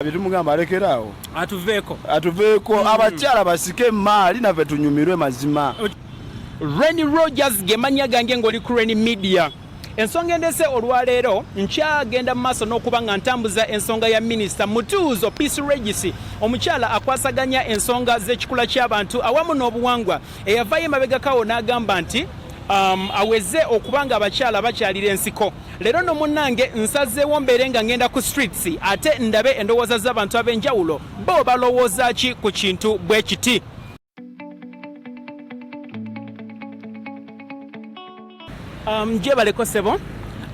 bitumugamba alekeraawo atuveeko abakyala basike maali naffe tunyumirwe mazima. Renny Rogers gemanya gange ng'oli ku Renny Media. Ensonga endese olwaleero nkyagenda mu maaso n'okuba nga ntambuza ensonga ya minisita Mutuuzo Peace Regis, omukyala akwasaganya ensonga z'ekikula ky'abantu awamu n'obuwangwa, eyavaayo emabegakawo n'agamba nti aweze okuba nga abakyala bakyalira ensiko. Leero no munnange nsazeewo mbeere nga ngenda ku streets ate ndabe endowooza z'abantu ab'enjawulo bo balowooza ki ku kintu bwe kiti. Jebaleko sebo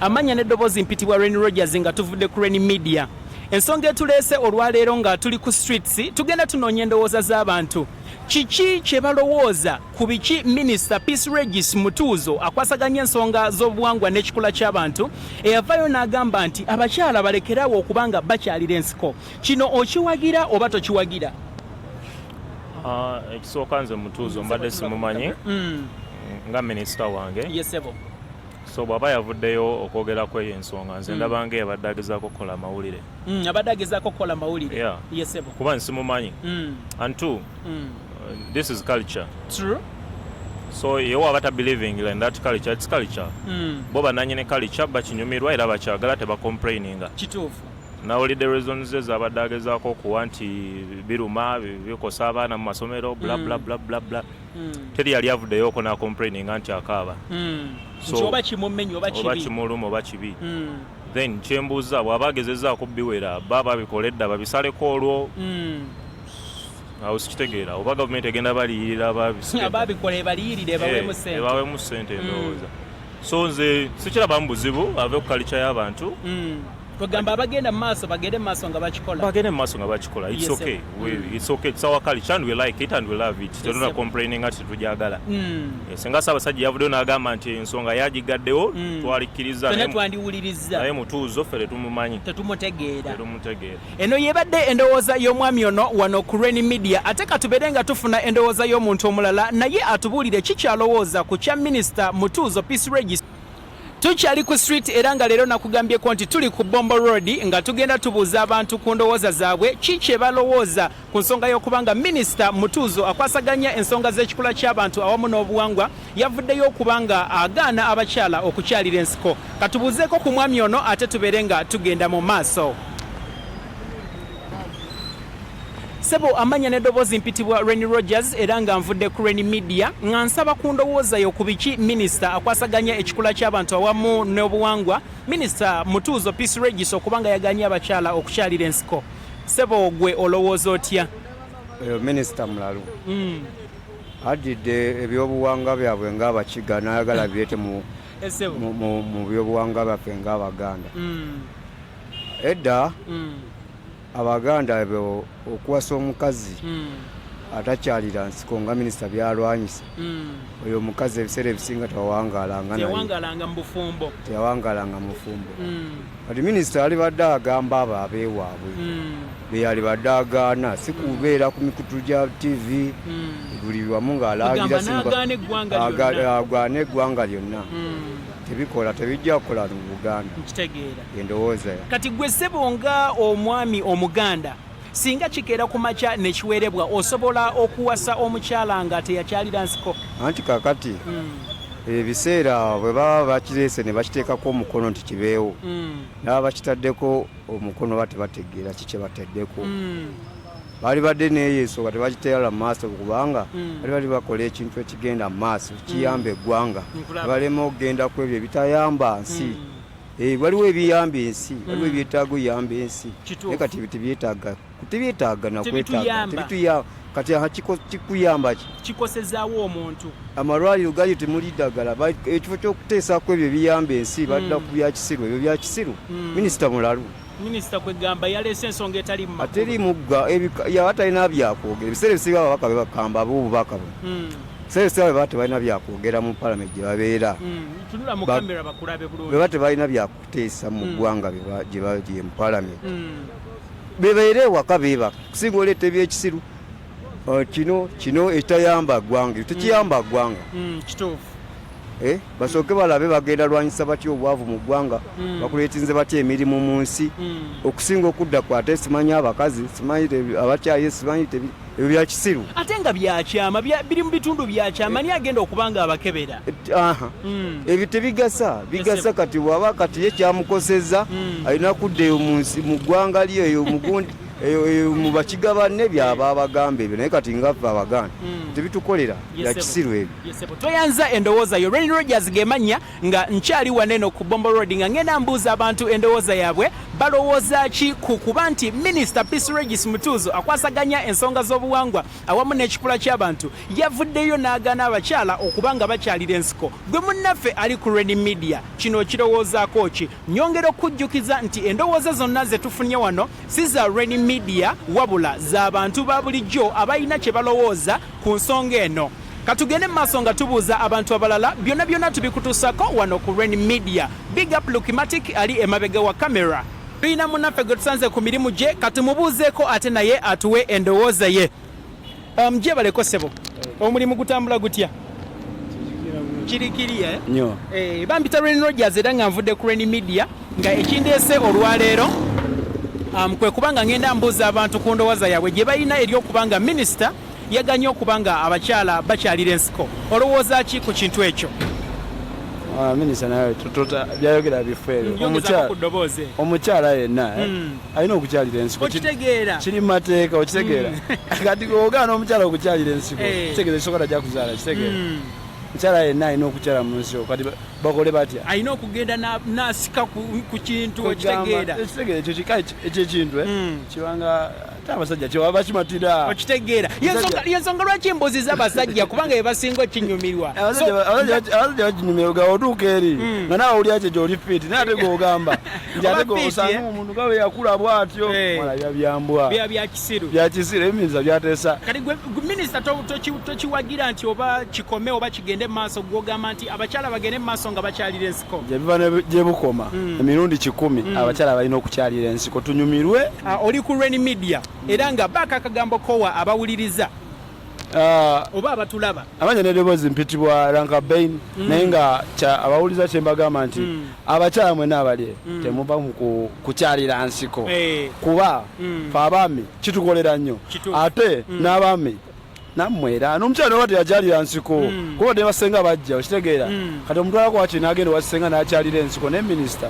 amanya n'eddoboozi mpitibwa Renny Rogers nga tuvudde ku Renny Media. Ensonga etuleese olwaleero nga tuli ku streets tugenda tunoonya endowooza z'abantu. Kiki kye balowooza ku biki minisita Peace Regis Mutuuzo akwasaganya ensonga z'obuwangwa n'ekikula ky'abantu, eyavaayo n'agamba nti abakyala balekerawo okubanga bakyalira ensiko. Kino okiwagira oba tokiwagira? Ekisooka nze Mutuuzo mbadde simumanyi nga minisita wange. Yesebo. So bw'aba yavuddeyo okwogerako eyo ensonga nze ndabanga yabadde agezaako okukola amawulire. Abadde agezaako okukola amawulire. Yeah. Yesebo. Kuba nsimumanyi. And two, this is culture. True. So you are believing in that culture, it's culture. Boba nanyine culture bakinyumirwa era bakyagala tebacomplaining. Kituufu. Nawulidde the reasons ezabadde agezaako okuwa nti biruma bikosa abaana mu masomero bla bla bla bla bla. Teri yali avuddeyo oko na complaining nti akaaba. So oba kimumenyi oba kibi. Oba kimuluma oba kibi. Then kyembuuza bw'aba agezezzaako biwera baba bikoledde babisaleko olwo. Awo sikitegeera oba gavumenti egenda baliyirira ababikole baliyirire bawemu ssente endowooza. So nze sikirabamu buzibu ave ku kalica y'abantu. Kugamba abagenda mu maaso bagende mu maaso nga bakikola. Bagende mu maaso nga bakikola. It's okay. It's okay. It's our culture and we like it and we love it. Tetuna complaining ati tujagala. Senga Ssaabasajja yavuddeyo n'agamba nti ensonga yagigaddewo twalikkiriza naye Mutuuzo ffe tetumumanyi. Tetumutegeera. Eno yebadde endowooza y'omwami ono wano ku Renny Media, ate katubeere nga tufuna endowooza y'omuntu omulala naye atubuulire kikyalowooza ku kya minisita Mutuuzo Peace Regis. Tukyali ku street era nga leero nakugambyeko nti tuli ku Bombo Road nga tugenda tubuuza abantu ku ndowooza zaabwe kiki balowooza ku nsonga y'okubanga minisita Mutuuzo akwasaganya ensonga z'ekikula ky'abantu awamu n'obuwangwa yavuddeyo okubanga agaana abakyala okukyalira ensiko. Katubuuzeeko ku mwami ono ate tubeere nga tugenda mu maaso. Sebo amanya n'eddoboozi mpitibwa Renny Rogers era nga nvudde ku Renny Media nga nsaba ku ndowooza yo ku biki minisita akwasaganya ekikula ky'abantu awamu n'obuwangwa minisita Mutuuzo Peace Regis okubanga yaganye abakyala okukyalira ensiko. Sebo gwe olowooza otya? Minisita mulalu addidde ebyobuwangwa byabwe ng'Abakiga n'ayagala bireete mu byobuwangwa byaffe ng'Abaganda. Edda Abaganda okuwasa omukazi atakyalira nsiko nga minisita byalwanyisa. Oyo omukazi ebiseera ebisinga tewawangalanga mu bufumbo. Kati minisita alibadde agamba abo abeewaabwe beyalibadde agaana si kubeera ku mikutu gya TV buli wamu ng'alaagira agaana eggwanga lyonna. Tebikola tebijja kukola mu Buganda. Nkitegeera. Endowooza. Kati gwe Ssebo nga omwami Omuganda singa kikeera ku makya ne kiwerebwa osobola okuwasa omukyala nga teyakyalira nsiko? Anti kakati ebiseera bwe baba bakireese ne bakiteekako omukono nti kibeewo n'aba bakitaddeko omukono batebategeera kiki bateddeko. Bali badde neyeso nga tebakiteera mu maaso kubanga bali bakola ekintu ekigenda mu maaso kiyamba eggwanga balema okugenda ku ebyo ebitayamba nsi. Waliwo ebiyamba ensi waliwo ebyetaaga oyamba ensi naye kati tebyetaaga nakwetaaga kati kikuyamba kikosezaawo omuntu. Amalwaliro gali temuli ddagala ekifo ky'okuteesako ebyo ebiyamba ensi badda ku byakisiru ebyo byakisiru. Minisita mulalu minisita kwegamba yaleese ensonga etali mu ateri mugga atalina byakwogera ebiseera ebisinga ababaka bebakamba ab'obubaka buno ebiseera ebisinga beba tebalina byakwogera mu palamenti gye babeera beba tebalina byakuteesa mu ggwanga gye mu palamenti bebeera ewaka beebaka kusinga oleeta ebyekisiru kino ekitayamba ggwanga tekiyamba ggwanga. Kituufu. basooke balabe bagenda lwanyisa batya obwavu mu ggwanga bakuleetinze batya emirimu mu nsi okusinga okudda ku ate simanyi abakazi simanyi abakyaye simanyi ebyo bya kisiru ate nga byakyama biri mu bitundu byakyama ni agenda okubanga abakebera ebyo bigasa kati waba kati ye kyamukoseza alina kudda eyo mu ggwanga lyo eyo mugundi mu bakigabane byaba abagamba ebyo naye kati ngaffe abaganda tebitukolera bya kisiru ebyo toyanza endowooza yo Renny Rogers gemanya nga nkyali waneno ku Bombo Road nga ngenda mbuuza abantu endowooza yaabwe balowooza ki ku kuba nti Minisita Peace Regis Mutuuzo akwasaganya ensonga z'obuwangwa awamu n'ekikula ky'abantu yavuddeyo n'agaana abakyala okuba nga bakyalira ensiko gwe munnaffe ali ku Renny Media kino okirowoozaako ki nyongera okujjukiza nti endowooza zonna ze tufunye wano si za Renny Media wabula z'abantu ba bulijjo abalina kye balowooza ku nsonga eno katugende mu maaso nga tubuuza abantu abalala byonna tubikutuusako wano ku Renny Media. Big up Lukimatic ali emabega wa kamera. Tulina munnaffe gwe tusanze ku mirimu gye katumubuuzeeko ate naye atuwe endowooza ye. Gyebaleko ssebo omulimu gutambula gutya? Kirikiri nnyo. Bampita Renny Rogers era nga nvudde ku Renny Media nga ekindeese olwaleero kwe kubanga ngenda mbuuza abantu ku ndowooza yaabwe gye balina eri okubanga minisita yaganye okubanga abakyala bakyalira ensiko olowooza ki ku kintu ekyo? Minisita nawe byayogera bifeero omukyala yenna alina okukyalira ensiko kiri mu mateeka okitegeera kati ogaana omukyala okukyalira ensiko kitegeeza kisooka tajja kuzaala kitegeera mukyala yenna alina okukyala mu nsiko kati bakole batya alina okugenda n'asika ku kintu okitegeera ekyo kika ekyekintu kibanga abasajja kyebaba bakimatira okitegeera yensonga lwaki embuuziza abasajja kubanga bebasinga okinyumirwa abasajja bakinyumirwa otuuka eri nga nawe oli akyo gyoli fiiti naye ate gogamba nti ate osanga omuntu gawe yakula bwatyo mala byabyambwa byakisiru ebiminiza byateesa kati minisita tokiwagira nti oba kikome oba kigende mu maaso gwogamba nti abakyala bagende mu maaso nga bakyalira ensiko gyebiva gyebukoma emirundi 10 abakyala balina okukyalira ensiko tunyumirwe. Oli ku Renny Media era nga baaka akagambo kowa abawuliriza oba abatulaba amanya n'eddoboozi mpitibwa Ranka Bain naye nga abawuliriza kyembagamba nti abakyala mwena abalye temuva mu kukyalira nsiko kuba fe abaami kitukolera nnyo ate n'abaami nammwe era n'omukyala oba teyakyalira nsiko kuba tebasenga bajja okitegeera kati omutwalako waki n'agenda wasenga n'akyalira ensiko ne minisita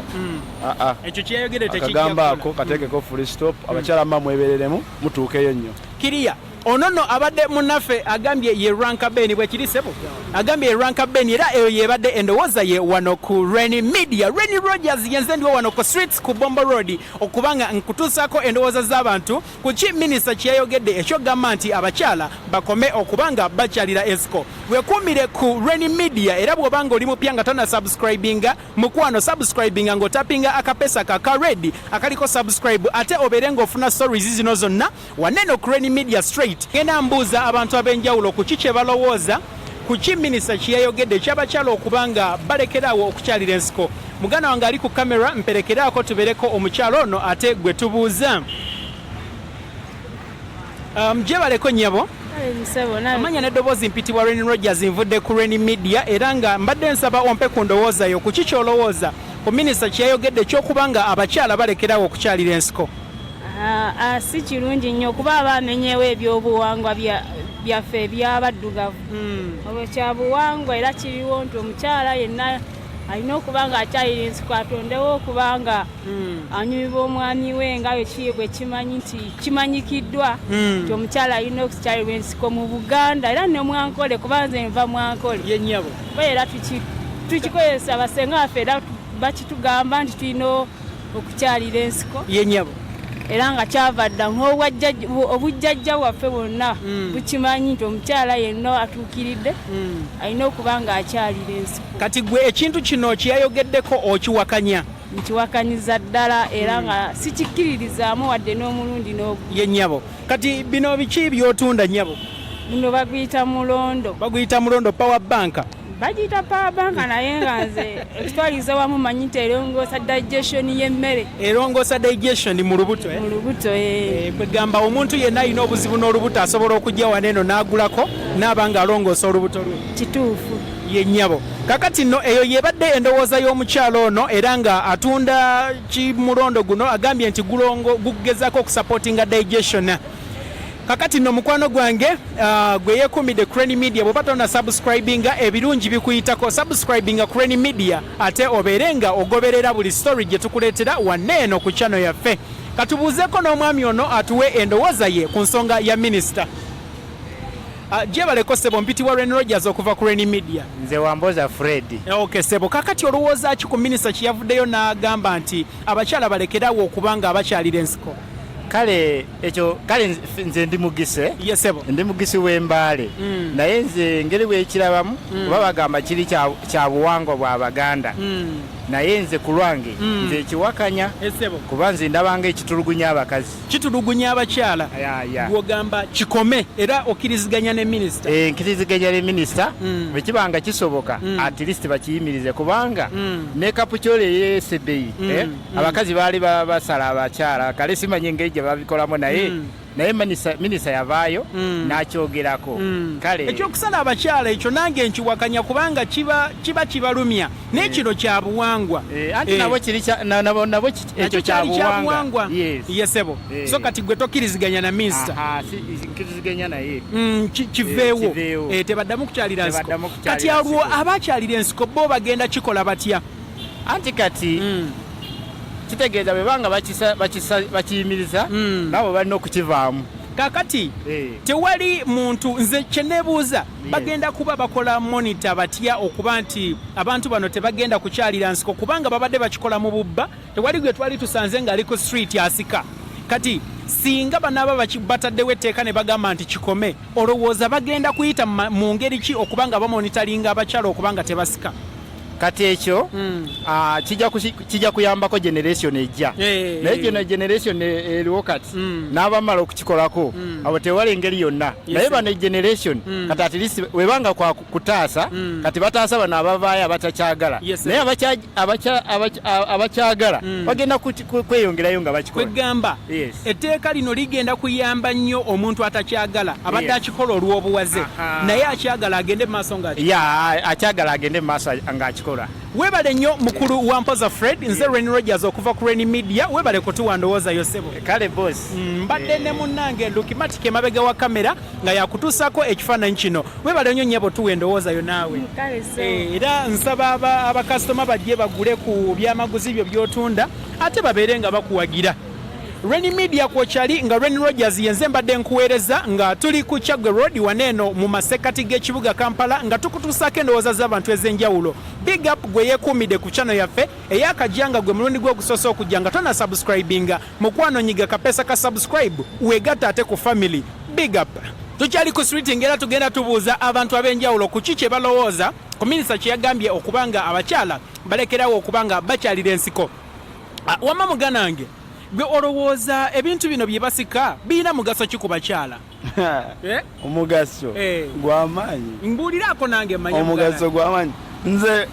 ekyo kyeyogere akagamba ako kateekeko full stop abakyala mma mwebereremu mutuukeyo nnyo kiriya onono abadde munnaffe agambye ye Ranka Ben bwe kiri sebo agambye ye Ranka Ben era eyo yebadde endowooza ye wano ku Renny Media. Renny Rogers yenze ndiwo wano ku streets ku Bombo Road okubanga nkutuusaako endowooza z'abantu ku ki minisita kyeyayogedde ekyogamba nti abakyala bakome okubanga bakyalira ensiko. Weekuumire ku Renny Media era bw'obanga oli mupya nga tona subscribinga mukwano subscribinga ng'otapinga akapesa ka red akaliko subscribe ate obeere ng'ofuna stories zino zonna waneno ku Renny Media straight. Ngenda mbuuza abantu ab'enjawulo ku ki kye balowooza ku ki minisita kyeyayogedde ekyabakyala okubanga balekeraawo okukyalira ensiko. Muganda wange ali ku kamera mperekeraako tubeereko omukyalo ono ate gwe tubuuza. Gyebaleko nnyabo amanya n'eddoboozi mpitibwa Renny Rogers nvudde ku Renny Media era nga mbadde nsaba ompe ku ndowooza yo ku ki kyolowooza ku minisita kyeyayogedde ekyokubanga abakyala balekeraawo okukyalira ensiko. Si kirungi nnyo kuba abamenyewo ebyobuwangwa byaffe ebyabaddugavu olwo kyabuwangwa era kiriwo nti omukyala yenna alina okuba nga akyalira ensiko atondewo okuba nga anyumirwa omwami we nga bwe kimanyi nti kimanyikiddwa nti omukyala alina okukyalirwa ensiko mu Buganda era ne Mwankole kuba nze nva Mwankole yennyabo era tukikozesa basenga baffe era bakitugamba nti tulina okukyalira ensiko yennyabo era nga kyava dda obujjajja bwaffe bwonna bukimanyi nti omukyala yenna atuukiridde alina okuba nga akyalira ensiko. Kati gwe ekintu kino kyeyayogeddeko okiwakanya? Nkiwakanyiza ddala era nga sikikkiririzaamu wadde n'omulundi n'ogu. Ye nnyabo. Kati bino biki by'otunda nnyabo? Bino baguyita mulondo. Baguyita mulondo power bank? Bagiyita power bank naye nga nze ekitwaliza wamu manyi nti erongoosa digestion y'emmere. Erongoosa digestion mu lubuto Mu lubuto kwegamba omuntu yenna alina obuzibu n'olubuto asobola okujja wano eno n'agulako n'aba nga alongoosa olubuto lwe. Kituufu. yennyabo. Kakati nno eyo yebadde endowooza y'omukyalo ono era nga atunda kimulondo guno agambye nti gugezaako okusupportinga digestion. Kakati nno mukwano gwange gwe yeekuumidde Crane Media bw'oba tonna subscribinga ebirungi bikuyitako subscribinga Crane Media ate obeere nga ogoberera buli story gye tukuleetera wanne eno ku channel yaffe. Katubuuzeeko n'omwami ono atuwe endowooza ye ku nsonga ya minisita. Jebaleko Sebo mpitibwa Ren Rogers okuva ku Crane Media. Nze Wamboza Fred. Okay Sebo, kakati olowooza ki ku minisita kyeyavuddeyo n'agamba nti abakyala balekerawo okubanga abakyalira ensiko? Kale nze ndi mugise. Yes Sebo. Ndi mugisi w'embaale. Naye nze ngeri bw'ekirabamu oba bagamba kiri kya buwangwa bwa Baganda. Naye nze ku lwange nze ekiwakanya kuba nze ndabanga ekitulugunya abakazi. Kitulugunya abakyala. Gwogamba kikome era okkiriziganya ne minisita. Nkiriziganya ne minisita bwe kibanga kisoboka at least bakiyimirize kubanga ne kapukyole yesebeyi abakazi baali basala abakyala kale simanye ngeri gye babikolamu naye minisita yavaayo n'akyogerako. Kale ekyokusala abakyala ekyo nange nkiwakanya kubanga kiba kibalumya n'ekino kya buwangwa. Anti nabo ekyo kya buwangwa. Yesebo. So kati gwe tokkiriziganya na minisita. Nkiriziganya naye. Kiveewo. Tebaddamu kukyalira nsiko. Kati alwo abakyalira ensiko bo bagenda kikola batya? Anti kati kitegeeza bwebanga bakiyimiriza nabo balina okukivaamu. Kakati tewali muntu nze kyeneebuuza bagenda kuba bakola monitor batya okuba nti abantu bano tebagenda kukyalira nsiko kubanga babadde bakikola mu bubba. Tewali gwe twali tusanze ng'ali ku street asika. Kati singa banaaba bataddewo etteeka ne bagamba nti kikome olowooza bagenda kuyita mu ngeri ki okubanga bamonitalinga abakyala okubanga tebasika? Kati ekyo kijja kuyambako generation ejja. Naye gino generation eriwo kati n'abamala okukikolako abo tewali engeri yonna. Naye bano generation kati at least webanga kwa kutaasa kati bataasa bano abavaayo abatakyagala. Naye abakyagala bagenda kweyongerayo nga bakikola. Kwegamba etteeka lino ligenda kuyamba nnyo omuntu atakyagala abadde akikola olw'obuwaze naye akyagala agende mu maaso akyagala agende mu maaso ng'akikola. Webale nnyo mukulu Wampoza Fred nze Ren Rogers okuva ku Crane Media webale kutuwa ndowooza Yosebo. Kale boss. Mbadde ne munnange Lukimatike mabega wa kamera nga yakutuusako ekifaananyi kino. Webale nnyo nnyebo tuwa endowooza yo naawe. Era nsaba abakasitoma bajje bagule ku byamaguzi byo by'otunda ate babeere nga bakuwagira. Crane Media kwokyali nga Ren Rogers yenze mbadde nkuweereza nga tuli ku Chagwe Road waneeno mu masekati g'ekibuga Kampala nga tukutuusaako endowooza z'abantu ez'enjawulo. Big up gwe yeekuumidde ku channel yaffe ey'akajjanga gwe mulundi gw'okusoose okujja nga tonna subscribinga mukwano nyiga kapeesa ka subscribe weegatta ate ku family. Big up. Tukyali ku street ngera tugenda tubuuza abantu ab'enjawulo ku ki kye balowooza ku minisita kye yagambye okubanga abakyala balekerawo okubanga bakyalira ensiko. Wamma muganange gwe olowooza ebintu bino bye basika birina mugaso ki ku bakyala? Omugaso gw'amaanyi. Mbuuliraako nange manya omugaso gw'amaanyi. Nze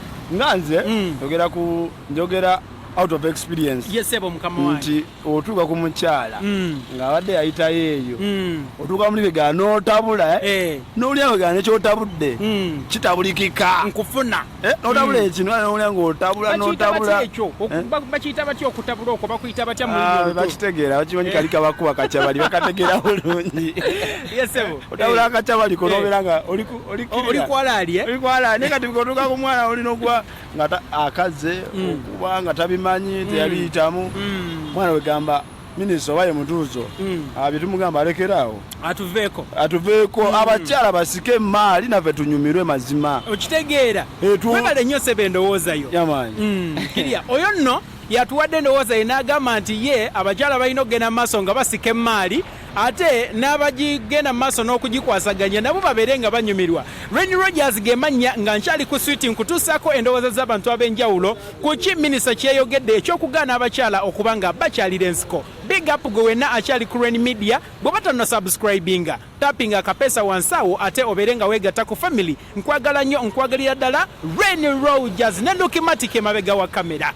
njogera out of experience. Yesebo mukama wange. Nti otuuka ku mukyala ng'abadde yayitayo eyo otuuka muri bigala n'otabula n'olya bigala nekyotabudde kitabulikika nkufuna n'otabula ekino n'olya ng'otabula n'otabula bakiyita batya okutabula okwo bakuyita batya mu bakitegeera bakimanyi kali kabakuba kacyabali bakategeera bulungi. Yesebo otabula akacyabaliko n'obeera nga olikwalaali naye kati otuuka ku mwana olina okuba nga akaze okuba nga tabimanyi teyabiyitamu mwana wegamba minisita oba ye mutuuzo byetumugamba alekeraawo atuveeko abakyala basike maali naffe tunyumirwe mazima okitegeera webale nnyo sebe endowoozayo yamanyi kirya oyo nno yatuwadde endowooza ye n'agamba nti ye abakyala balina okugenda mu maaso nga basika emaali ate n'abagigenda mu maaso n'okugikwasaganya nabo babeere nga banyumirwa. Ren Rogers ge mannya nga nkyali ku switi nkutuusaako endowooza z'abantu ab'enjawulo ku ki minisita kyeyogedde ekyokugaana abakyala okuba nga bakyalira ensiko. Big up gwe wenna akyali ku Crane Media bw'oba tonna subscribinga tappinga akapeesa wansi awo ate obeere nga weegatta ku family. Nkwagala nnyo nkwagalira ddala Ren Rogers ne Lukimatike mabega wa kamera.